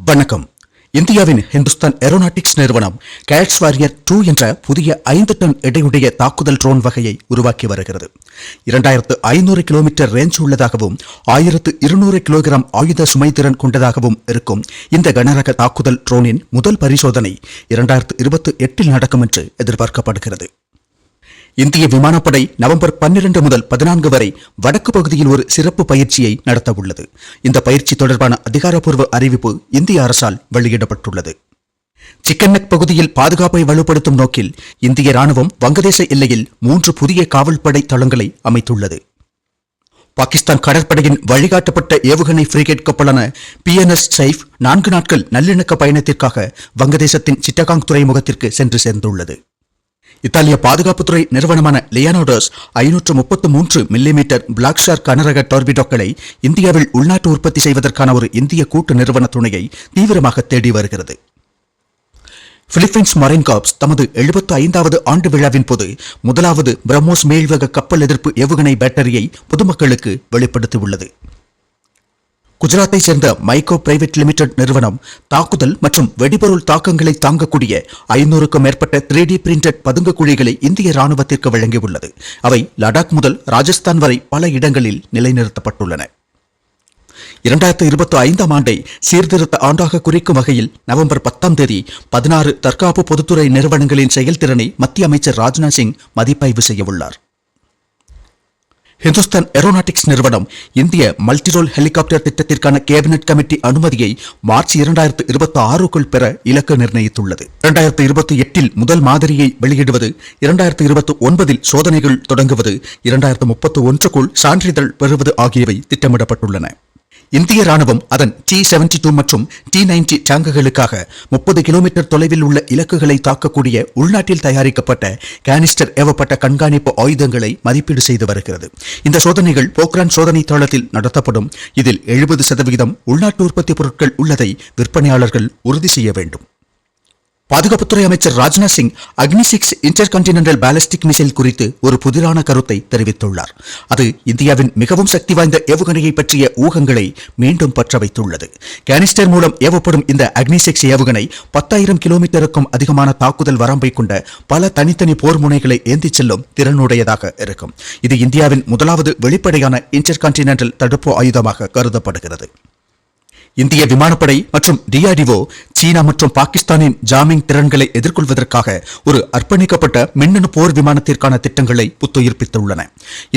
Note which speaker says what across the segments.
Speaker 1: வணக்கம். இந்தியாவின் ஹிந்துஸ்தான் ஏரோநாட்டிக்ஸ் நிறுவனம் கேட்ஸ் வாரியர் 2 என்ற புதிய 5 டன் எடையுடைய தாக்குதல் ட்ரோன் வகையை உருவாக்கி வருகிறது. 2500 கிலோமீட்டர் ரேஞ்ச் உள்ளதாகவும் 1200 கிலோகிராம் ஆயுத சுமைத்திறன் கொண்டதாகவும் இருக்கும் இந்த கனரக தாக்குதல் ட்ரோனின் முதல் பரிசோதனை 2028 நடக்கும் என்று எதிர்பார்க்கப்படுகிறது. இந்திய விமானப்படை நவம்பர் 12 முதல் 14 வரை வடக்கு பகுதியில் ஒரு சிறப்பு பயிற்சியை நடத்த உள்ளது. இந்த பயிற்சி தொடர்பான அதிகாரப்பூர்வ அறிவிப்பு இந்திய அரசால் வெளியிடப்பட்டுள்ளது. சிக்கன் நெக் பகுதியில் பாதுகாப்பை வலுப்படுத்தும் நோக்கில் இந்திய ராணுவம் வங்கதேச எல்லையில் 3 புதிய காவல்படை தளங்களை அமைத்துள்ளது. பாகிஸ்தான் கடற்படையின் வழிகாட்டப்பட்ட ஏவுகணை ஃப்ரிகேட் கப்பலான PNS சைஃப் 4 நாட்கள் நல்லிணக்க பயணத்திற்காக வங்கதேசத்தின் சிட்டகாங் துறைமுகத்திற்கு சென்று சேர்ந்துள்ளது. இத்தாலிய பாதுகாப்புத்துறை நிறுவனமான லியோனார்டோஸ் 533 மில்லிமீட்டர் பிளாக் ஷார்க் கனரக டார்பிடோக்களை இந்தியாவில் உள்நாட்டு உற்பத்தி செய்வதற்கான ஒரு இந்திய கூட்டு நிறுவன துணையை தீவிரமாக தேடி வருகிறது. பிலிப்பைன்ஸ் மரைன் கார்ப்ஸ் தமது 75வது ஆண்டு விழாவின் போது முதலாவது பிரம்மோஸ் மேல்வக கப்பல் எதிர்ப்பு ஏவுகணை பேட்டரியை பொதுமக்களுக்கு வெளிப்படுத்தியுள்ளது. குஜராத்தை சேர்ந்த மைக்ரோ பிரைவேட் லிமிடெட் நிறுவனம் தாக்குதல் மற்றும் வெடிபொருள் தாக்கங்களை தாங்கக்கூடிய 500க்கும் மேற்பட்ட 3D பிரிண்டட் பதுங்கு குழிகளை இந்திய ராணுவத்திற்கு வழங்கியுள்ளது. அவை லடாக் முதல் ராஜஸ்தான் வரை பல இடங்களில் நிலைநிறுத்தப்பட்டுள்ளன. 2025 ஆண்டை சீர்திருத்த ஆண்டாக குறிக்கும் வகையில் நவம்பர் 10 தேதி 16 தற்காப்பு பொதுத்துறை நிறுவனங்களின் செயல்திறனை மத்திய அமைச்சர் ராஜ்நாத் சிங் மதிப்பாய்வு செய்யவுள்ளார். ஹிந்துஸ்தான் ஏரோநாட்டிக்ஸ் நிறுவனம் இந்திய மல்டிரோல் ஹெலிகாப்டர் திட்டத்திற்கான கேபினெட் கமிட்டி அனுமதியை மார்ச் 2026க்குள் பெற இலக்கு நிர்ணயித்துள்ளது. 2028 முதல் மாதிரியை வெளியிடுவது, 2029 சோதனைகள் தொடங்குவது, 2031க்குள் சான்றிதழ் பெறுவது ஆகியவை திட்டமிடப்பட்டுள்ளன. இந்திய ராணுவம் அதன் T-72 மற்றும் T-90 டேங்குகளுக்காக 30 கிலோமீட்டர் தொலைவில் உள்ள இலக்குகளை தாக்கக்கூடிய உள்நாட்டில் தயாரிக்கப்பட்ட கேனிஸ்டர் ஏவப்பட்ட கண்காணிப்பு ஆயுதங்களை மதிப்பீடு செய்து வருகிறது. இந்த சோதனைகள் போக்ரான் சோதனை தளத்தில் நடத்தப்படும். இதில் 70% உள்நாட்டு உற்பத்தி பொருட்கள் உள்ளதை விற்பனையாளர்கள் உறுதி செய்ய வேண்டும். பாதுகாப்புத்துறை அமைச்சர் ராஜ்நாத் சிங் அக்னி-6 இன்டர்கான்டினென்டல் பாலிஸ்டிக் மிசைல் குறித்து ஒரு புதிரான கருத்தை தெரிவித்துள்ளார். அது இந்தியாவின் மிகவும் சக்தி வாய்ந்த ஏவுகணையை பற்றிய ஊகங்களை மீண்டும் பற்ற வைத்துள்ளது. கேனிஸ்டர் மூலம் ஏவப்படும் இந்த அக்னி-6 ஏவுகணை 10,000 கிலோமீட்டருக்கும் அதிகமான தாக்குதல் வரம்பை கொண்ட பல தனித்தனி போர் முனைகளை ஏந்திச் செல்லும் திறனுடையதாக இருக்கும். இது இந்தியாவின் முதலாவது வெளிப்படையான இன்டர்கான்டினென்டல் தடுப்பு ஆயுதமாக கருதப்படுகிறது. இந்திய விமானப்படை மற்றும் DRDO சீனா மற்றும் பாகிஸ்தானின் ஜாமிங் திறன்களை எதிர்கொள்வதற்காக ஒரு அர்ப்பணிக்கப்பட்ட மின்னணு போர் விமானத்திற்கான திட்டங்களை புத்துயிர்ப்பித்துள்ளன.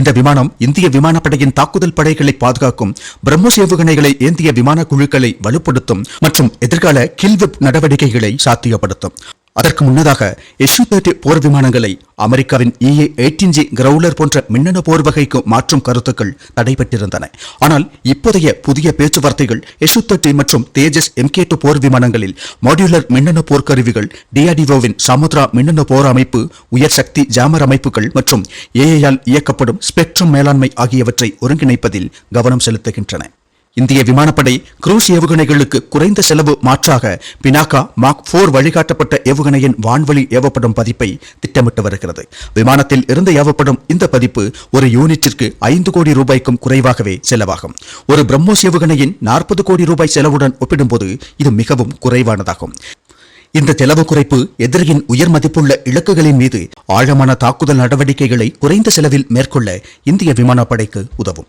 Speaker 1: இந்த விமானம் இந்திய விமானப்படையின் தாக்குதல் படைகளை பாதுகாக்கும், பிரம்மோஸ் ஏவுகணைகளை ஏந்திய விமான குழுக்களை வலுப்படுத்தும் மற்றும் எதிர்கால கில்வெப் நடவடிக்கைகளை சாத்தியப்படுத்தும். அதற்கு முன்னதாக Su-30 போர் விமானங்களை அமெரிக்காவின் EA-18G கிரவுலர் போன்ற மின்னணு போர் வகைக்கு மாற்றும் கருத்துக்கள் தடைபட்டிருந்தன. ஆனால் இப்போதைய புதிய பேச்சுவார்த்தைகள் Su-30 மற்றும் தேஜஸ் MK2 போர் விமானங்களில் மாடியுலர் மின்னணு போர்க்கருவிகள், DRDOவின் சமுத்ரா மின்னணு போர் அமைப்பு, உயர் சக்தி ஜாமர் அமைப்புகள் மற்றும் AI-ஆல் இயக்கப்படும் ஸ்பெக்ட்ரம் மேலாண்மை ஆகியவற்றை ஒருங்கிணைப்பதில் கவனம் செலுத்துகின்றன. இந்திய விமானப்படை குரூஸ் ஏவுகணைகளுக்கு குறைந்த செலவு மாற்றாக பினாகா மாக் 4 வழிகாட்டப்பட்ட ஏவுகணையின் வான்வழி ஏவப்படும் பதிப்பை திட்டமிட்டு வருகிறது. விமானத்தில் இருந்து ஏவப்படும் இந்த பதிப்பு ஒரு யூனிட்டிற்கு 5 கோடி ரூபாய்க்கும் குறைவாகவே செலவாகும். ஒரு பிரம்மோஸ் ஏவுகணையின் 40 கோடி ரூபாய் செலவுடன் ஒப்பிடும்போது இது மிகவும் குறைவானதாகும். இந்த செலவு குறைப்பு எதிரியின் உயர் மதிப்புள்ள இலக்குகளின் மீது ஆழமான தாக்குதல் நடவடிக்கைகளை குறைந்த செலவில் மேற்கொள்ள இந்திய விமானப்படைக்கு உதவும்.